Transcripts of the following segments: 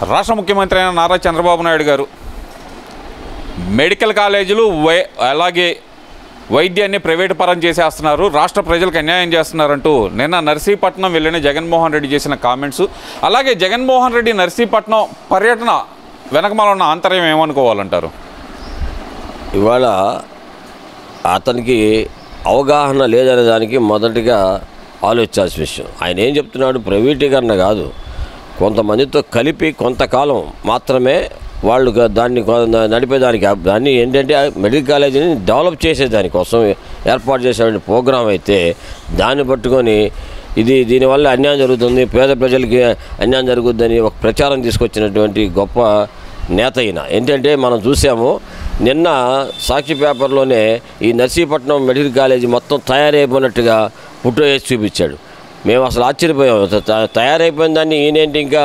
రాష్ట్ర ముఖ్యమంత్రి అయిన నారా చంద్రబాబు నాయుడు గారు మెడికల్ కాలేజీలు అలాగే వైద్యాన్ని ప్రైవేటు పరం చేసేస్తున్నారు, రాష్ట్ర ప్రజలకు అన్యాయం చేస్తున్నారంటూ నిన్న నర్సీపట్నం వెళ్ళిన జగన్మోహన్ రెడ్డి చేసిన కామెంట్స్, అలాగే జగన్మోహన్ రెడ్డి నర్సీపట్నం పర్యటన వెనకమాల ఉన్న ఆంతర్యం ఏమనుకోవాలంటారు? ఇవాళ అతనికి అవగాహన లేదనే దానికి మొదటిగా ఆలోచించాల్సిన విషయం. ఆయన ఏం చెప్తున్నాడు, ప్రైవేటీకరణ కాదు, కొంతమందితో కలిపి కొంతకాలం మాత్రమే వాళ్ళు దాన్ని నడిపేదానికి, దాన్ని ఏంటంటే మెడికల్ కాలేజీని డెవలప్ చేసేదానికోసం ఏర్పాటు చేసే ప్రోగ్రాం అయితే దాన్ని పట్టుకొని దీనివల్ల అన్యాయం జరుగుతుంది, పేద ప్రజలకి అన్యాయం జరుగుతుందని ఒక ప్రచారం తీసుకొచ్చినటువంటి గొప్ప నేత అయిన. ఏంటంటే మనం చూసాము నిన్న సాక్షి పేపర్లోనే ఈ నర్సీపట్నం మెడికల్ కాలేజీ మొత్తం తయారైపోయినట్టుగా ఫోటో వేసి చూపించాడు. మేము అసలు ఆశ్చర్యపోయాం, తయారైపోయిన దాన్ని ఈయనేంటి ఇంకా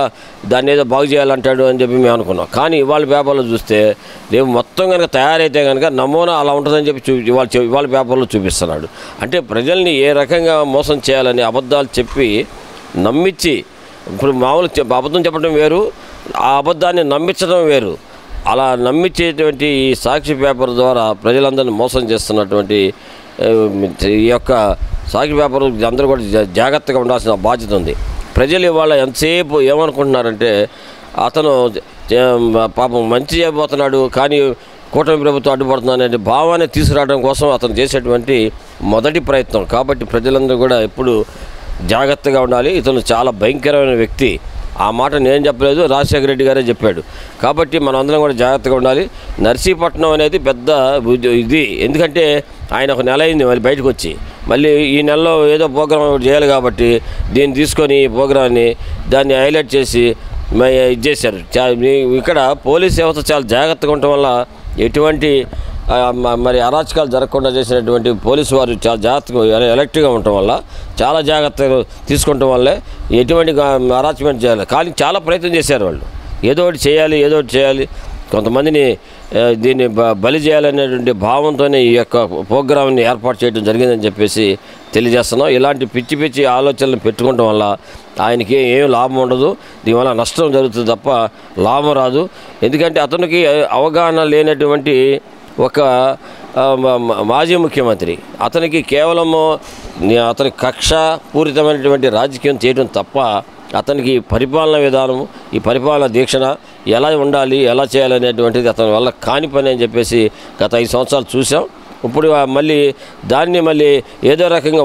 దాన్ని ఏదో బాగు చేయాలంటాడు అని చెప్పి మేము అనుకున్నాం. కానీ ఇవాళ పేపర్లో చూస్తే రేపు మొత్తం కనుక తయారైతే కనుక నమూనా అలా ఉంటుందని చెప్పి ఇవాళ పేపర్లో చూపిస్తున్నాడు. అంటే ప్రజల్ని ఏ రకంగా మోసం చేయాలని అబద్ధాలు చెప్పి నమ్మించి, ఇప్పుడు మామూలు అబద్ధం చెప్పడం వేరు, ఆ అబద్ధాన్ని నమ్మించడం వేరు. అలా నమ్మించేటువంటి ఈ సాక్షి పేపర్ ద్వారా ప్రజలందరినీ మోసం చేస్తున్నటువంటి ఈ యొక్క సాక్షి పేపర్ అందరూ కూడా జాగ్రత్తగా ఉండాల్సిన బాధ్యత ఉంది. ప్రజలు ఇవాళ ఎంతసేపు ఏమనుకుంటున్నారంటే అతను పాపం మంచి చేయబోతున్నాడు కానీ కూటమి ప్రభుత్వం అడ్డుపడుతుంది అనే భావాన్ని తీసుకురావడం కోసం అతను చేసేటువంటి మొదటి ప్రయత్నం. కాబట్టి ప్రజలందరూ కూడా ఎప్పుడు జాగ్రత్తగా ఉండాలి. ఇతను చాలా భయంకరమైన వ్యక్తి. ఆ మాట నేను చెప్పలేదు, రాజశేఖర రెడ్డి గారే చెప్పాడు. కాబట్టి మనం అందరం కూడా జాగ్రత్తగా ఉండాలి. నర్సీపట్నం అనేది పెద్ద ఇది, ఎందుకంటే ఆయన ఒక నెల అయింది మళ్ళీ బయటకు వచ్చి, మళ్ళీ ఈ నెలలో ఏదో ప్రోగ్రాం చేయాలి కాబట్టి దీన్ని తీసుకొని ఈ ప్రోగ్రాన్ని దాన్ని హైలైట్ చేసి ఇది చేశారు. ఇక్కడ పోలీస్ వ్యవస్థ చాలా జాగ్రత్తగా ఉండటం వల్ల ఎటువంటి మరి అరాచకాలు జరగకుండా చేసినటువంటి పోలీసు వారు చాలా జాగ్రత్తగా ఎలక్ట్గా ఉండటం వల్ల, చాలా జాగ్రత్తగా తీసుకుంటం వల్లే ఎటువంటి అరాచకమెంట్ చేయాలి. కానీ చాలా ప్రయత్నం చేశారు వాళ్ళు, ఏదో ఒకటి చేయాలి, కొంతమందిని దీన్ని బలి చేయాలనేటువంటి భావంతోనే ఈ యొక్క ప్రోగ్రాంని ఏర్పాటు చేయడం జరిగిందని చెప్పేసి తెలియజేస్తున్నాం. ఇలాంటి పిచ్చి ఆలోచనలు పెట్టుకోవడం వల్ల ఆయనకి ఏం లాభం ఉండదు, దీనివల్ల నష్టం జరుగుతుంది తప్ప లాభం రాదు. ఎందుకంటే అతనికి అవగాహన లేనటువంటి ఒక మాజీ ముఖ్యమంత్రి, అతనికి కేవలము అతని కక్ష పూరితమైనటువంటి రాజకీయం చేయడం తప్ప అతనికి పరిపాలన విధానము, ఈ పరిపాలన దీక్షణ ఎలా ఉండాలి, ఎలా చేయాలనేటువంటిది అతని వల్ల కాని పని అని చెప్పేసి గత 5 సంవత్సరాలు చూసాం. ఇప్పుడు మళ్ళీ దాన్ని ఏదో రకంగా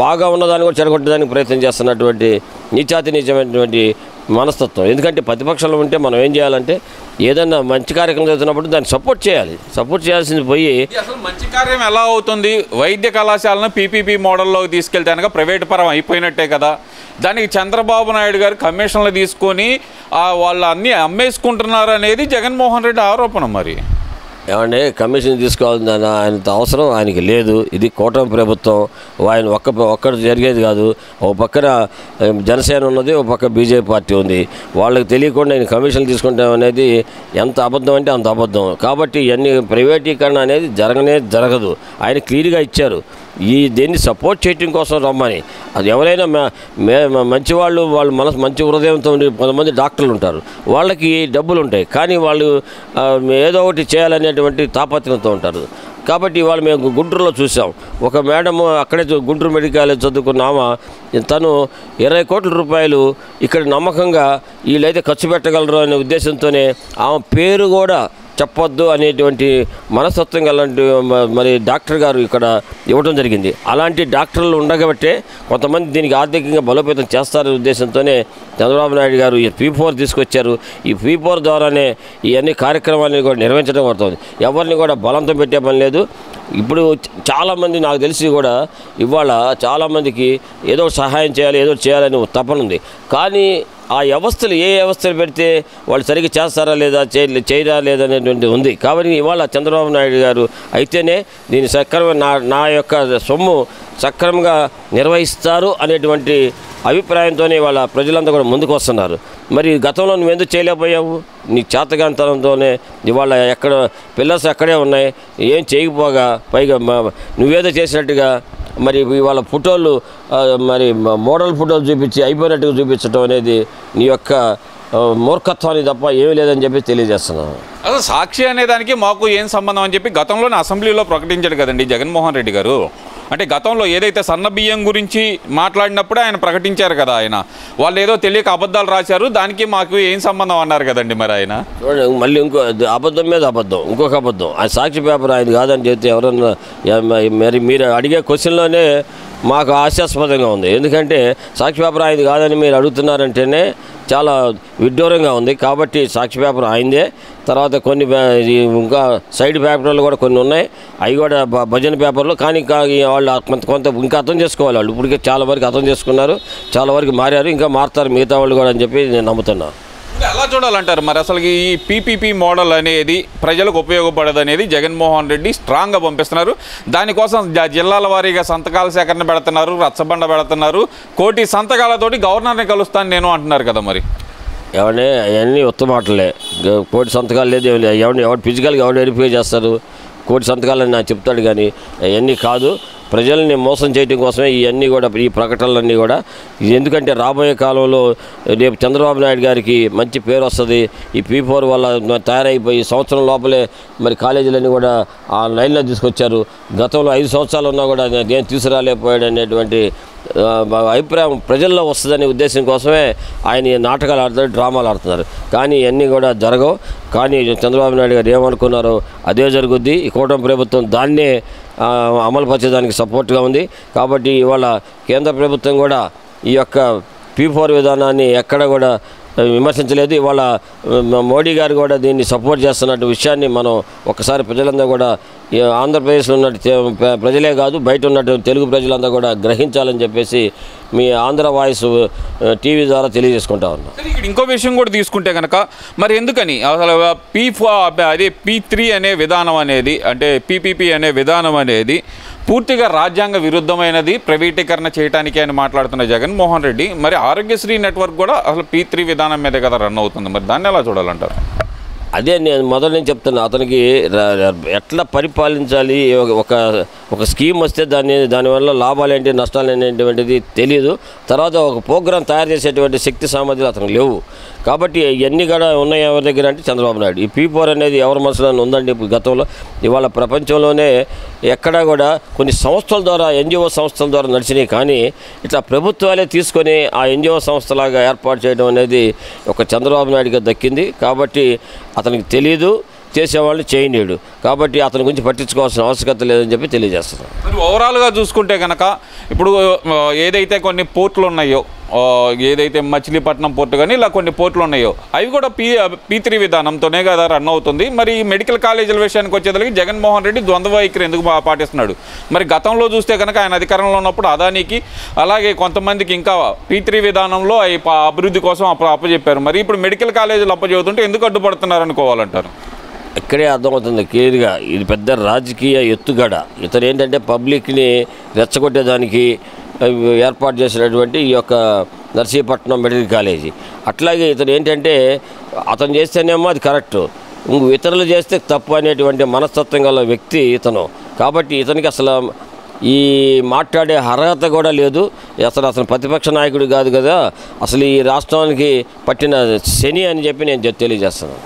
బాగా ఉన్నదాన్ని కూడా చెడగొట్టడానికి ప్రయత్నం చేస్తున్నటువంటి నీచమైనటువంటి మనస్తత్వం. ఎందుకంటే ప్రతిపక్షంలో ఉంటే మనం ఏం చేయాలంటే ఏదన్నా మంచి కార్యక్రమం జరుగుతున్నప్పుడు దాన్ని సపోర్ట్ చేయాల్సింది పోయి, అసలు మంచి కార్యం ఎలా అవుతుంది? వైద్య కళాశాలను పీపీపీ మోడల్లోకి తీసుకెళ్తే కనుక ప్రైవేట్ పరం అయిపోయినట్టే కదా. దానికి చంద్రబాబు నాయుడు గారు కమిషన్లు తీసుకొని వాళ్ళు అన్నీ అమ్మేసుకుంటున్నారు అనేది జగన్మోహన్ రెడ్డి ఆరోపణ. మరి ఏమంటే కమిషన్ తీసుకోవాలని ఆయనంత అవసరం ఆయనకి లేదు. ఇది కూటమి ప్రభుత్వం, ఆయన ఒక్కటి జరిగేది కాదు. ఒక పక్కన జనసేన ఉన్నది, ఒక పక్క బీజేపీ పార్టీ ఉంది. వాళ్ళకి తెలియకుండా ఆయన కమిషన్లు తీసుకుంటాం అనేది ఎంత అబద్ధం అంటే అంత అబద్ధం. కాబట్టి ఇవన్నీ ప్రైవేటీకరణ అనేది జరగదు. ఆయన క్లియర్గా ఇచ్చారు, దీన్ని సపోర్ట్ చేయడం కోసం రమ్మని. అది ఎవరైనా మంచివాళ్ళు, వాళ్ళు మంచి హృదయంతో ఉండి కొంతమంది డాక్టర్లు ఉంటారు, వాళ్ళకి డబ్బులు ఉంటాయి కానీ వాళ్ళు ఏదో ఒకటి చేయాలనేటువంటి తాపత్రయంతో ఉంటారు. కాబట్టి ఇవాళ మేము గుంటూరులో చూసాం, ఒక మేడము అక్కడే గుంటూరు మెడికల్ కాలేజ్ చదువుకున్నామా, తను 20 కోట్ల రూపాయలు ఇక్కడ నమ్మకంగా వీళ్ళైతే ఖర్చు పెట్టగలరు అనే ఉద్దేశంతోనే ఆమె పేరు కూడా చెప్పొద్దు అనేటువంటి మనస్తత్వం గలాంటి మరి డాక్టర్ గారు ఇక్కడ ఇవ్వడం జరిగింది. అలాంటి డాక్టర్లు ఉండగబట్టే కొంతమంది దీనికి ఆర్థికంగా బలోపేతం చేస్తారనే ఉద్దేశంతోనే చంద్రబాబు నాయుడు గారు ఈ P4 తీసుకొచ్చారు. ఈ P4 ద్వారానే ఇవన్నీ కార్యక్రమాలను కూడా నిర్వహించడం పడుతుంది. ఎవరిని కూడా బలంతో పెట్టే పని లేదు. ఇప్పుడు చాలామంది నాకు తెలిసి కూడా ఇవాళ చాలామందికి ఏదో సహాయం చేయాలి, ఏదో చేయాలని తపన ఉంది. కానీ ఆ వ్యవస్థలు ఏ వ్యవస్థలు పెడితే వాళ్ళు సరిగ్గా చేస్తారా లేదా, చేయరా లేదనేటువంటి ఉంది. కాబట్టి ఇవాళ చంద్రబాబు నాయుడు గారు అయితేనే దీన్ని సక్రమంగా నా యొక్క సొమ్ము సక్రమంగా నిర్వహిస్తారు అనేటువంటి అభిప్రాయంతోనే వాళ్ళ ప్రజలంతా కూడా ముందుకు వస్తున్నారు. మరి గతంలో నువ్వెందుకు చేయలేకపోయావు? నీ చేతగానితనంతోనే ఇవాళ ఎక్కడ పిల్లర్స్ అక్కడే ఉన్నాయి, ఏం చేయకపోగా పైగా నువ్వేదో చేసినట్టుగా మరి ఇవాళ ఫోటోలు మరి మోడల్ ఫోటోలు చూపించి అయిపోయినట్టుగా చూపించడం అనేది నీ యొక్క మూర్ఖత్వానికి తప్ప ఏమీ లేదని చెప్పి తెలియజేస్తున్నాను. అసలు సాక్షి అనే దానికి మాకు ఏం సంబంధం అని చెప్పి గతంలోనే అసెంబ్లీలో ప్రకటించాడు కదండి జగన్మోహన్ రెడ్డి గారు. అంటే గతంలో ఏదైతే సన్న బియ్యం గురించి మాట్లాడినప్పుడే ఆయన ప్రకటించారు కదా, ఆయన వాళ్ళు ఏదో తెలియక అబద్ధాలు రాశారు, దానికి మాకు ఏం సంబంధం అన్నారు కదండి మరి ఆయన. చూడండి, మళ్ళీ ఇంకో అబద్ధం మీద అబద్ధం, ఇంకొక అబద్ధం. ఆ సాక్షి పేపర్ ఆయన కాదని చెప్తే ఎవరన్నా మరి మీరు అడిగే క్వశ్చన్లోనే మాకు హాస్యాస్పదంగా ఉంది. ఎందుకంటే సాక్షి పేపర్ ఆయనది కాదని మీరు అడుగుతున్నారంటేనే చాలా విడ్డూరంగా ఉంది. కాబట్టి సాక్షి పేపర్ ఆయనదే. తర్వాత కొన్ని ఇంకా సైడ్ పేపర్లు కూడా కొన్ని ఉన్నాయి, అవి కూడా భజన పేపర్లు. కానీ వాళ్ళు కొంత ఇంకా అర్థం చేసుకోవాలి. వాళ్ళు ఇప్పటికే చాలా వరకు అర్థం చేసుకున్నారు, చాలా వరకు మారారు, ఇంకా మారుతారు మిగతా వాళ్ళు కూడా అని చెప్పి నేను నమ్ముతున్నాను. ఎలా చూడాలంటారు మరి అసలు ఈ పీపీపీ మోడల్ అనేది ప్రజలకు ఉపయోగపడదు అనేది జగన్మోహన్ రెడ్డి స్ట్రాంగ్గా పంపిస్తున్నారు. దానికోసం జిల్లాల వారీగా సంతకాల సేకరణ పెడుతున్నారు, రచ్చబండ పెడుతున్నారు, 1 కోటి సంతకాలతోటి గవర్నర్ని కలుస్తాను నేను అంటున్నారు కదా. మరి ఎవరిని అవన్నీ ఉత్తమాటలే. 1 కోటి సంతకాలు లేదు, ఎవరు ఫిజికల్గా ఎవరు వెరిఫై చేస్తారు? 1 కోటి సంతకాలని నాకు చెప్తాడు, కానీ అవన్నీ కాదు. ప్రజల్ని మోసం చేయడం కోసమే ఇవన్నీ కూడా, ఈ ప్రకటనలన్నీ కూడా. ఎందుకంటే రాబోయే కాలంలో రేపు చంద్రబాబు నాయుడు గారికి మంచి పేరు వస్తుంది. ఈ P4 వల్ల తయారైపోయి సంవత్సరం లోపలే మరి కాలేజీలన్నీ కూడా ఆ లైన్లో తీసుకొచ్చారు. గతంలో 5 సంవత్సరాలు ఉన్నా కూడా నేను తీసుకురాలేకపోయాడు అనేటువంటి అభిప్రాయం ప్రజల్లో వస్తుందనే ఉద్దేశం కోసమే ఆయన నాటకాలు ఆడుతారు, డ్రామాలు ఆడుతున్నారు. కానీ ఇవన్నీ కూడా జరగవు. కానీ చంద్రబాబు నాయుడు గారు ఏమనుకున్నారో అదే జరుగుద్ది. ఈ కూటమి ప్రభుత్వం దాన్నే అమలుపరిచేదానికి సపోర్ట్గా ఉంది. కాబట్టి ఇవాళ కేంద్ర ప్రభుత్వం కూడా ఈ యొక్క P4 విధానాన్ని ఎక్కడ కూడా విమర్శించలేదు. ఇవాళ మోడీ గారు కూడా దీన్ని సపోర్ట్ చేస్తున్నట్టు విషయాన్ని మనం ఒకసారి ప్రజలందరూ కూడా, ఆంధ్రప్రదేశ్లో ఉన్నట్టు ప్రజలే కాదు బయట ఉన్నట్టు తెలుగు ప్రజలందరూ కూడా గ్రహించాలని చెప్పేసి మీ ఆంధ్ర వాయిస్ టీవీ ద్వారా తెలియజేసుకుంటా ఉన్నాం. ఇక్కడ ఇంకో విషయం కూడా తీసుకుంటే కనుక మరి ఎందుకని అసలు P3 అనే విధానం అనేది, అంటే పీపీపీ అనే విధానం అనేది పూర్తిగా రాజ్యాంగ విరుద్ధమైనది, ప్రైవేటీకరణ చేయడానికి అని మాట్లాడుతున్న జగన్మోహన్ రెడ్డి మరి ఆరోగ్యశ్రీ నెట్వర్క్ కూడా అసలు P3 విధానం మీదే కదా రన్ అవుతుంది. మరి దాన్ని ఎలా చూడాలంటారు? అదే నేను మొదటి నుంచి చెప్తున్నా, అతనికి ఎట్లా పరిపాలించాలి, ఒక స్కీమ్ వస్తే దానివల్ల లాభాలు ఏంటి నష్టాలు అనేటువంటిది తెలియదు. తర్వాత ఒక ప్రోగ్రాం తయారు చేసేటువంటి శక్తి సామర్థ్యాలు అతనికి లేవు. కాబట్టి ఇవన్నీ కూడా ఉన్నాయి ఎవరి దగ్గర అంటే చంద్రబాబు నాయుడు. ఈ P4 అనేది ఎవరి మనసులో ఉందండి గతంలో. ఇవాళ ప్రపంచంలోనే ఎక్కడా కూడా కొన్ని సంస్థల ద్వారా, NGO సంస్థల ద్వారా నడిచినాయి. కానీ ఇట్లా ప్రభుత్వాలే తీసుకొని ఆ NGO సంస్థలాగా ఏర్పాటు చేయడం అనేది ఒక చంద్రబాబు నాయుడుగా దక్కింది. కాబట్టి అతనికి తెలియదు, చేసేవాళ్ళు చేయనీయుడు. కాబట్టి అతని గురించి పట్టించుకోవాల్సిన అవసరత లేదని చెప్పి తెలియజేస్తున్నాను. మరి ఓవరాల్గా చూసుకుంటే కనుక ఇప్పుడు ఏదైతే కొన్ని పోర్టులు ఉన్నాయో, ఏదైతే మచిలీపట్నం పోర్టు కానీ ఇలా కొన్ని పోర్టులు ఉన్నాయో అవి కూడా P3 విధానంతోనే కదా రన్ అవుతుంది. మరి మెడికల్ కాలేజీల విషయానికి వచ్చేదానికి జగన్మోహన్ రెడ్డి ద్వంద్వ వైఖరి ఎందుకు పాటిస్తున్నాడు? మరి గతంలో చూస్తే కనుక ఆయన అధికారంలో ఉన్నప్పుడు అదానికి అలాగే కొంతమందికి ఇంకా P3 విధానంలో అభివృద్ధి కోసం అప్పచెప్పారు. మరి ఇప్పుడు మెడికల్ కాలేజీలు అప్పచెబుతుంటే ఎందుకు అడ్డుపడుతున్నారు అనుకోవాలంటారు? ఇక్కడే అర్థమవుతుంది క్లియర్గా, ఇది పెద్ద రాజకీయ ఎత్తుగడ. ఇతను ఏంటంటే పబ్లిక్ని రెచ్చగొట్టేదానికి ఏర్పాటు చేసినటువంటి ఈ యొక్క నర్సీపట్నం మెడికల్ కాలేజీ. అట్లాగే ఇతను ఏంటంటే అతను చేస్తేనేమో అది కరెక్టు, ఇతరులు చేస్తే తప్పు అనేటువంటి మనస్తత్వం గల వ్యక్తి ఇతను. కాబట్టి ఇతనికి అసలు ఈ మాట్లాడే అర్హత కూడా లేదు. అతను ప్రతిపక్ష నాయకుడు కాదు కదా, అసలు ఈ రాష్ట్రానికి పట్టిన శని అని చెప్పి నేను తెలియజేస్తున్నాను.